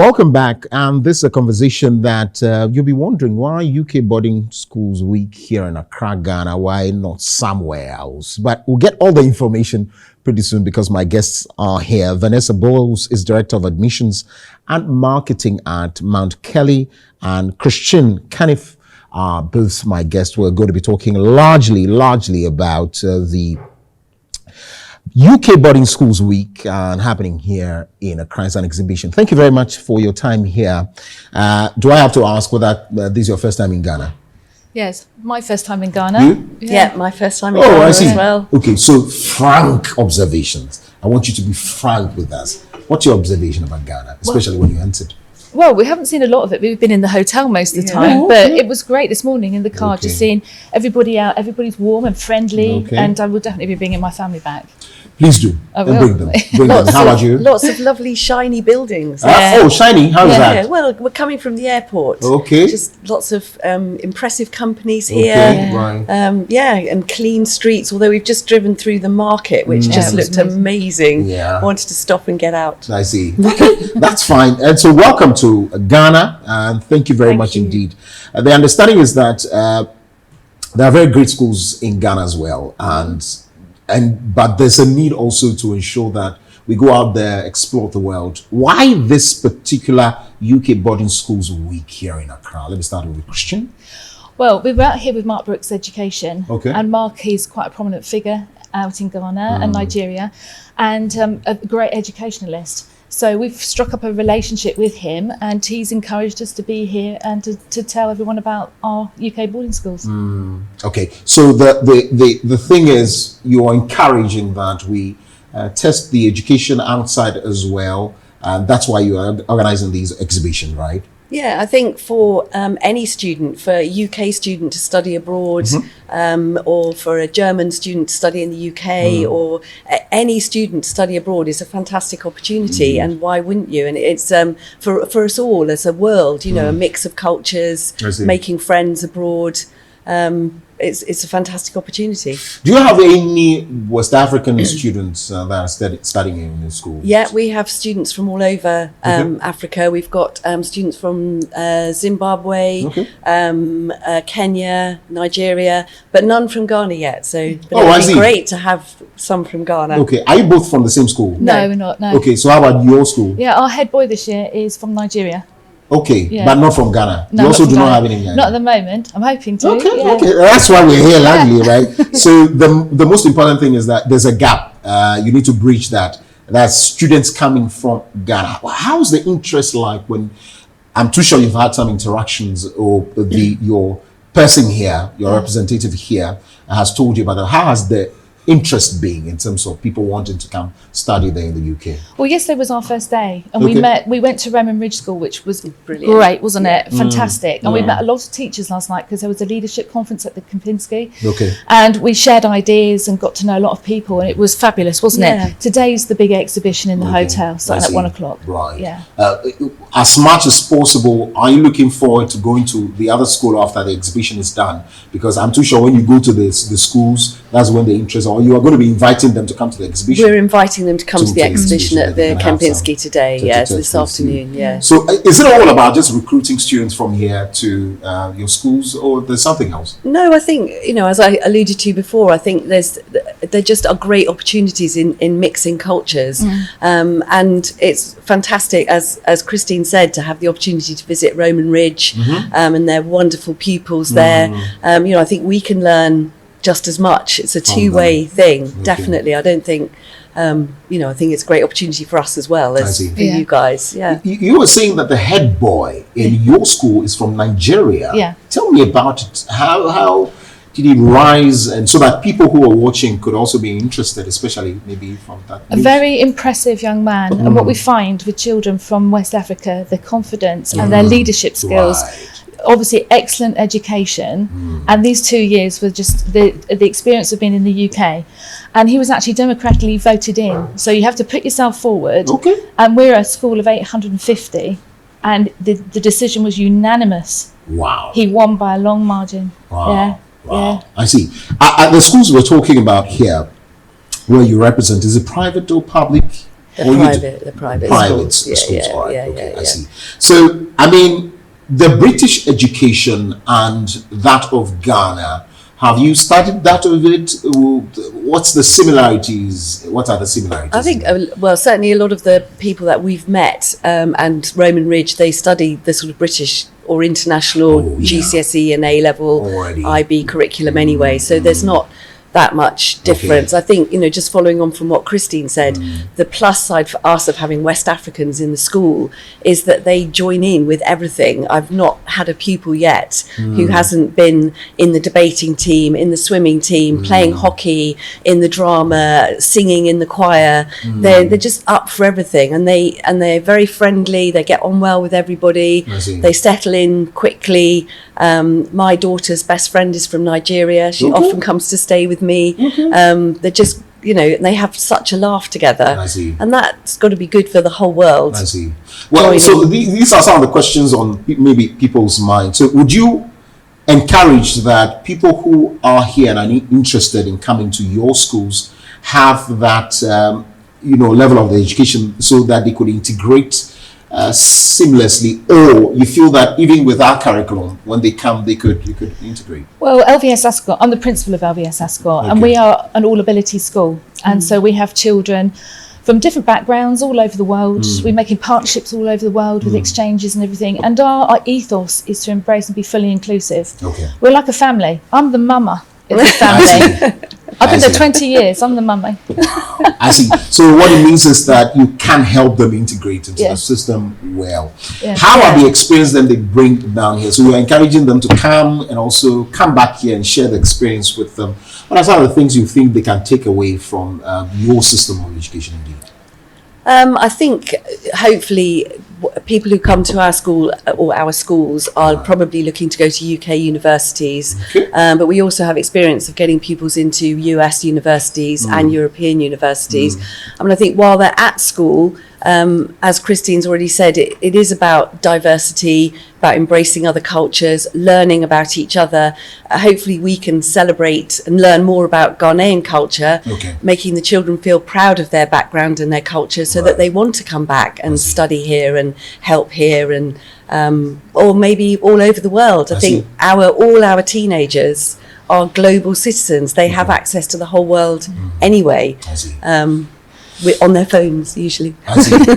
Welcome back. And this is a conversation that you'll be wondering why UK boarding schools week here in Accra, Ghana, why not somewhere else? But we'll get all the information pretty soon because my guests are here. Vanessa Bowles is Director of Admissions and Marketing at Mount Kelly, and Christian Caniff are both my guests. We're going to be talking largely about the UK Boarding Schools Week happening here in Accra as an exhibition. Thank you very much for your time here. Do I have to ask whether this is your first time in Ghana? Yes, my first time in Ghana. You? Yeah, my first time in Ghana I see. as well. Okay, so frank observations. I want you to be frank with us. What's your observation about Ghana, especially when you entered? Well, we haven't seen a lot of it. We've been in the hotel most of the time, but it was great this morning in the car, just seeing everybody out. Everybody's warm and friendly, and I will definitely be bringing my family back. Please do. I And will. bring them. Bring them. How about you? Lots of lovely shiny buildings. Oh, shiny. How is Yeah, that? well, we're coming from the airport. Okay. Just lots of impressive companies here. Okay, right. And clean streets, although we've just driven through the market, which just it was looked amazing. Yeah. I wanted to stop and get out. I see. Okay, that's fine. And so welcome to Ghana, and thank you very much you. indeed. The understanding is that there are very great schools in Ghana as well, but there's a need also to ensure that we go out there, explore the world. Why this particular UK Boarding Schools Week here in Accra? Let me start with Christian. Well, we were out here with Mark Brooks Education, Okay. and Mark is quite a prominent figure out in Ghana and Nigeria, and a great educationalist. So we've struck up a relationship with him, and he's encouraged us to be here and to tell everyone about our UK boarding schools. Okay, so the thing is, you are encouraging that we test the education outside as well, and that's why you are organizing these exhibition, right? Yeah, I think for any student, for a UK student to study abroad, or for a German student to study in the UK, or any student to study abroad is a fantastic opportunity. And why wouldn't you? And it's for us all as a world, you know, a mix of cultures, making friends abroad. It's a fantastic opportunity. Do you have any West African students that are studying in the school? Yeah, we have students from all over Africa. We've got students from Zimbabwe, Kenya, Nigeria, but none from Ghana yet. So it would be great to have some from Ghana. Okay, are you both from the same school? No, we're not. No. Okay, so how about your school? Yeah, our head boy this year is from Nigeria. Okay, but not from Ghana. No, you also not do from not Ghana. have it in Ghana. Not at the moment. I'm hoping to. Okay. That's why we're here, largely, right? So the most important thing is that there's a gap. You need to bridge that. That's students coming from Ghana. How's the interest like when? I'm too sure you've had some interactions, or your person here, your representative here, has told you about that. How has the interest been in terms of people wanting to come study there in the UK? Well, yesterday was our first day, and we went to Roman Ridge School, which was Brilliant. great, wasn't it? Fantastic. And we met a lot of teachers last night because there was a leadership conference at the Kempinski. Okay. And we shared ideas and got to know a lot of people, and it was fabulous, wasn't it? Today's the big exhibition in the hotel, starting at 1 o'clock. Right. Yeah. As much as possible, are you looking forward to going to the other school after the exhibition is done? Because I'm too sure when you go to the schools, that's when the interest, or you are going to be inviting them to come to the exhibition. We're inviting them to come to the exhibition at the Kempinski today. Yes, this afternoon. Yeah. So is it all about just recruiting students from here to your schools, or there's something else? No, I think, you know, as I alluded to before, I think there just are great opportunities in mixing cultures, and it's fantastic, as Christine said, to have the opportunity to visit Roman Ridge, and their wonderful pupils there. You know, I think we can learn just as much. It's a two-way thing, definitely. I don't think, you know, I think it's a great opportunity for us as well as for you guys. Yeah. You were saying that the head boy in your school is from Nigeria. Yeah. Tell me about it. How did he rise, and so that people who are watching could also be interested, especially maybe from that? A very impressive young man. And what we find with children from West Africa, their confidence and their leadership skills. Right. Obviously excellent education, and these 2 years were just the experience of being in the UK, and he was actually democratically voted in, so you have to put yourself forward. And we're a school of 850, and the decision was unanimous. Wow. He won by a long margin. Wow. I see. The schools we're talking about here, where you represent, is it private or public? The private schools. All right. Yeah, Okay, yeah, I see. So, I mean, the British education and that of Ghana, have you studied that of it? What's the similarities? What are the similarities? I think, well, certainly a lot of the people that we've met and Roman Ridge, they study the sort of British or international GCSE and A-level Already. IB curriculum anyway. So there's not that much difference. I think, just following on from what Christine said, the plus side for us of having West Africans in the school is that they join in with everything. I've not had a pupil yet who hasn't been in the debating team, in the swimming team, playing hockey, in the drama, singing in the choir. They're just up for everything, and they're very friendly. They get on well with everybody. They settle in quickly. My daughter's best friend is from Nigeria. She often comes to stay with me. They're just, they have such a laugh together. I see. And that's got to be good for the whole world. I see. Well, so these are some of the questions on maybe people's minds. So would you encourage that people who are here and are interested in coming to your schools have that, level of the education so that they could integrate seamlessly, or you feel that even with our curriculum, when they come, you could integrate? Well, LVS Ascot, I'm the principal of LVS Ascot, and we are an all-ability school, and so we have children from different backgrounds all over the world. We're making partnerships all over the world with exchanges and everything, and our ethos is to embrace and be fully inclusive. We're like a family. I'm the mama of the family. I've been there 20 years. I'm the mummy. I see. So what it means is that you can help them integrate into the system well. How are the experience then they bring down here? So we're encouraging them to come and also come back here and share the experience with them. What are some of the things you think they can take away from your system of education indeed? I think hopefully people who come to our school or our schools are probably looking to go to UK universities, but we also have experience of getting pupils into US universities and European universities. I mean, I think while they're at school, as Christine's already said, it is about diversity, about embracing other cultures, learning about each other. Hopefully we can celebrate and learn more about Ghanaian culture, making the children feel proud of their background and their culture so that they want to come back and study here and help here, and or maybe all over the world. I think all our teenagers are global citizens. They have access to the whole world anyway. On their phones usually. I see.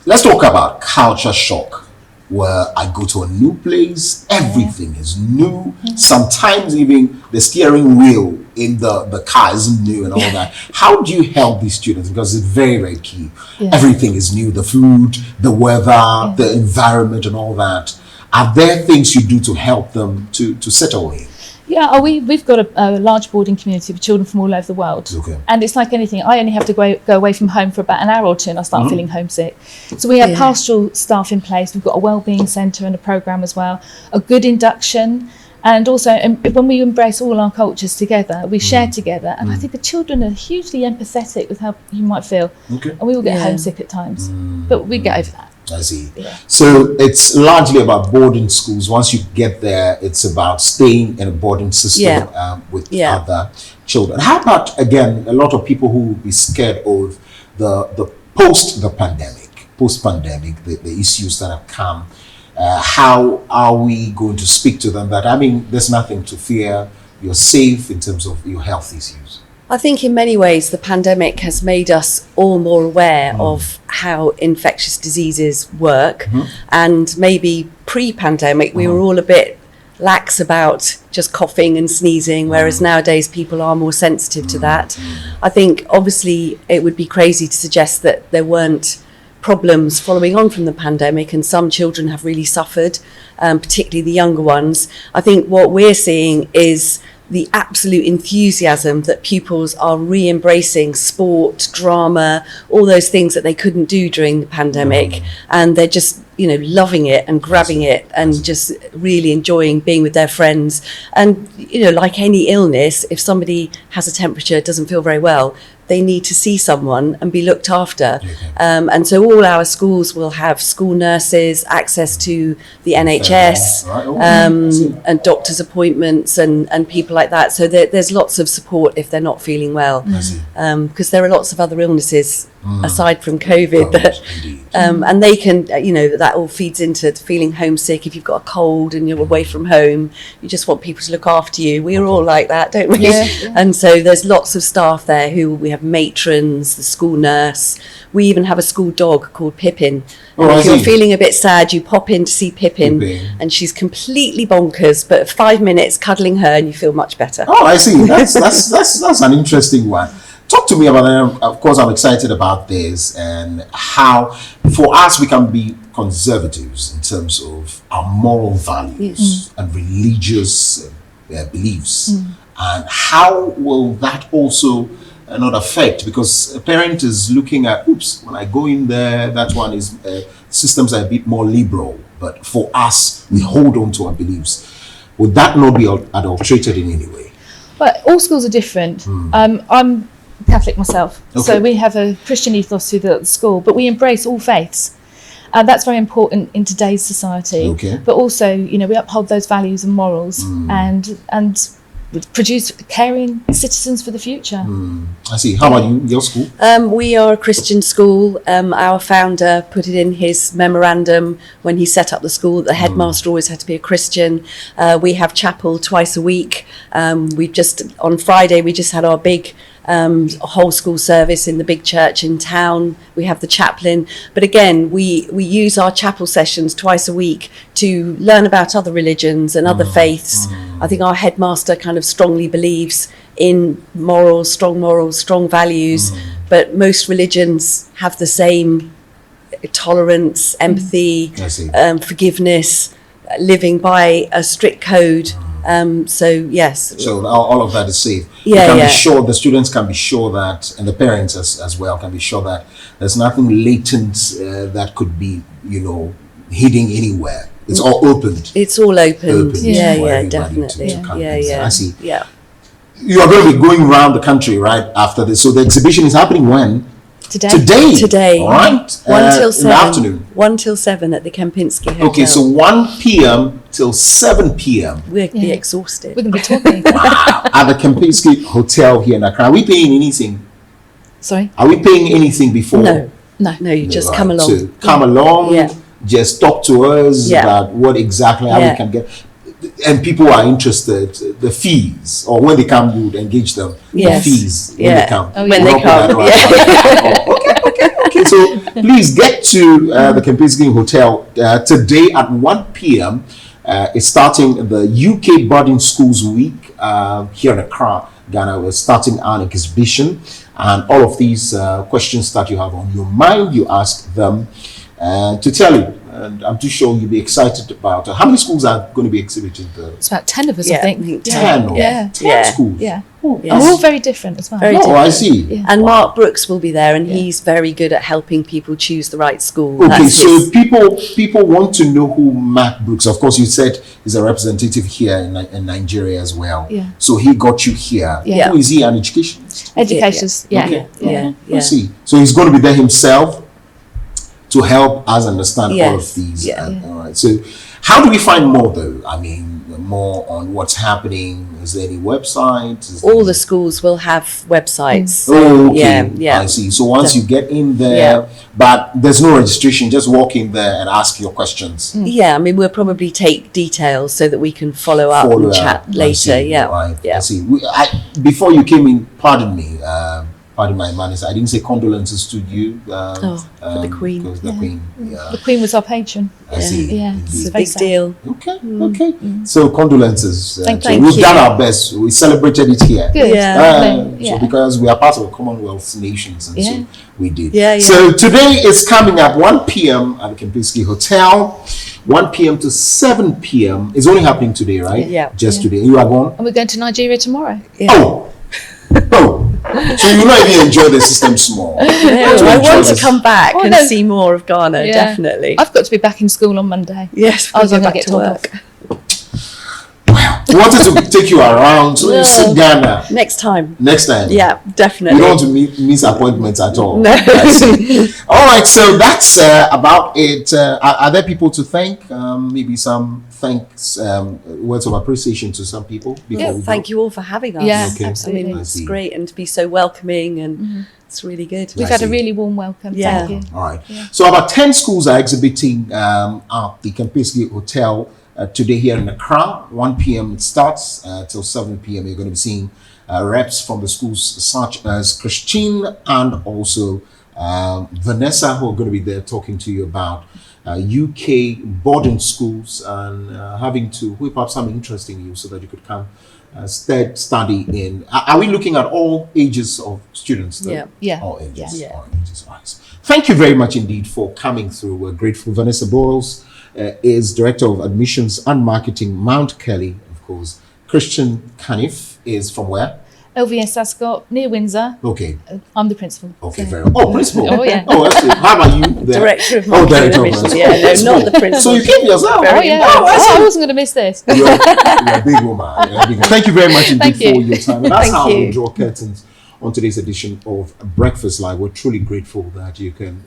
Let's talk about culture shock, where I go to a new place, everything is new. Sometimes even the steering wheel in the car isn't new and all that. How do you help these students? Because it's very, very key. Everything is new, the food, the weather, the environment and all that. Are there things you do to help them to settle in? Yeah, we've got a large boarding community of children from all over the world. And it's like anything. I only have to go away from home for about an hour or two and I start feeling homesick. So we have pastoral staff in place. We've got a wellbeing centre and a programme as well, a good induction. And also, when we embrace all our cultures together, we share together. And I think the children are hugely empathetic with how you might feel. And we will get homesick at times, but we get over that. I see. So it's largely about boarding schools. Once you get there, it's about staying in a boarding system with other children. How about, again, a lot of people who will be scared of the post-pandemic, the issues that have come. How are we going to speak to them that, I mean, there's nothing to fear, you're safe in terms of your health issues? I think in many ways the pandemic has made us all more aware of how infectious diseases work, and maybe pre-pandemic we were all a bit lax about just coughing and sneezing, whereas nowadays people are more sensitive to that. I think obviously it would be crazy to suggest that there weren't problems following on from the pandemic, and some children have really suffered, particularly the younger ones. I think what we're seeing is the absolute enthusiasm that pupils are re-embracing sport, drama, all those things that they couldn't do during the pandemic, and they're just loving it and grabbing it and just really enjoying being with their friends. And like any illness, if somebody has a temperature, doesn't feel very well, they need to see someone and be looked after. And so all our schools will have school nurses, access to the NHS, and doctor's appointments and people like that. So there's lots of support if they're not feeling well, because there are lots of other illnesses aside from COVID that, and they can, that all feeds into feeling homesick. If you've got a cold and you're away from home, you just want people to look after you. We're all like that, don't we? And so there's lots of staff there who we have matrons, the school nurse. We even have a school dog called Pippin. If you're feeling a bit sad, you pop in to see Pippin, and she's completely bonkers, but 5 minutes cuddling her and you feel much better. Oh, I see. That's an interesting one. Talk to me about it. Of course, I'm excited about this and how, for us, we can be conservatives in terms of our moral values and religious beliefs. And how will that also not affect? Because a parent is looking at, when I go in there, that one is, systems are a bit more liberal. But for us, we hold on to our beliefs. Would that not be adulterated in any way? Well, all schools are different. I'm Catholic myself, so we have a Christian ethos through the school, but we embrace all faiths. That's very important in today's society. But also, we uphold those values and morals, and produce caring citizens for the future. I see. How about you, your school? We are a Christian school. Our founder put it in his memorandum when he set up the school that the headmaster always had to be a Christian. We have chapel twice a week. On Friday we just had our big whole school service in the big church in town. We have the chaplain, but again we use our chapel sessions twice a week to learn about other religions and other faiths. I think our headmaster kind of strongly believes in strong values, but most religions have the same tolerance, empathy, forgiveness, living by a strict code. So all of that is safe. Be sure, the students can be sure that, and the parents as well can be sure that there's nothing latent that could be, hidden anywhere. It's all opened. It's all open. Definitely. I see. You are going to be going around the country right after this. So the exhibition is happening when? Today. All right. 1 till 7. In the afternoon. 1 till 7 at the Kempinski Hotel. Okay, so 1 p.m. till 7 p.m. We'll be exhausted. We're going to be talking. Wow. At the Kempinski Hotel here in Accra. Are we paying anything? Sorry? Are we paying anything before? No, you just come along. So come along, just talk to us about what exactly, how we can get. And people are interested, the fees, or when they come, you would engage them. The fees when they come. When they come. Okay. So please get to the Kempinski Hotel today at 1 p.m. It's starting the UK Boarding Schools Week here in Accra, Ghana. We're starting our exhibition, and all of these questions that you have on your mind, you ask them to tell you. And I'm too sure you'll be excited about it. How many schools are going to be exhibiting? It's about 10 of us, I think. 10 schools. And we're all very different as well. I see. And Mark Brooks will be there, and he's very good at helping people choose the right school. Okay, so people want to know who Mark Brooks. Of course, you said he's a representative here in Nigeria as well. So he got you here. Who is he? An educationist? Educators. I see. So he's going to be there himself to help us understand all of these. All right. So how do we find more though? I mean, more on what's happening. Is there any website? All the schools will have websites. I see. So once you get in there, but there's no registration, just walk in there and ask your questions. I mean, we'll probably take details so that we can follow up and chat later. I see. Before you came in, pardon my manners, I didn't say condolences to you. For the Queen. Because the Queen. The Queen was our patron. I see. It's a big deal. Okay. So condolences. Thank we've you. done our best. We celebrated it here. Good. So because we are part of Commonwealth nations, and so we did. So today is coming at 1 p.m. at the Kempinski Hotel. 1 p.m. to 7 p.m. It's only happening today, right? Just today. You are going? And we're going to Nigeria tomorrow. So you might even enjoy the system small. I want to come back and see more of Ghana, definitely. I've got to be back in school on Monday. Yes, I was going going to get work. Wow. We wanted to take you around. So you see Ghana Next time. next time. Yeah, definitely. You don't want to miss appointments at all. No. All right, so that's about it. Are there people to thank? Maybe some thanks, words of appreciation to some people before we Thank go? you all for having us. Yeah, Okay. absolutely. I mean, I it's see. great, and to be so welcoming, and it's really good. We've I had a see. really warm welcome. Yeah. Thank you. All right. So about 10 schools are exhibiting at the Kempinski Hotel today here in Accra. 1 p.m. it starts till 7 p.m. You're going to be seeing reps from the schools such as Christine and also Vanessa, who are going to be there talking to you about UK boarding schools and having to whip up some interesting news so that you could come study in. Are we looking at all ages of students? Though? Yeah. Yeah. All ages. Yeah. All ages. Right. Thank you very much indeed for coming through. We're grateful. Vanessa Boyles is Director of Admissions and Marketing, Mount Kelly, of course. Christian Canif is from where? LVS Ascot, near Windsor. Okay. I'm the principal. Okay, So- very well. Oh, principal. Oh, yeah. Oh, that's it. How about you? The- Director of Oh, Marketing Director of and Admissions. Marketing. Yeah, no, Principal. not the principal. So you came yourself? Oh, yeah. Oh, I see. I wasn't going to miss this. You're a big woman. You're a big woman. Thank you very much indeed Thank you. for your time. And that's Thank how you. we draw curtains on today's edition of Breakfast Live. We're truly grateful that you can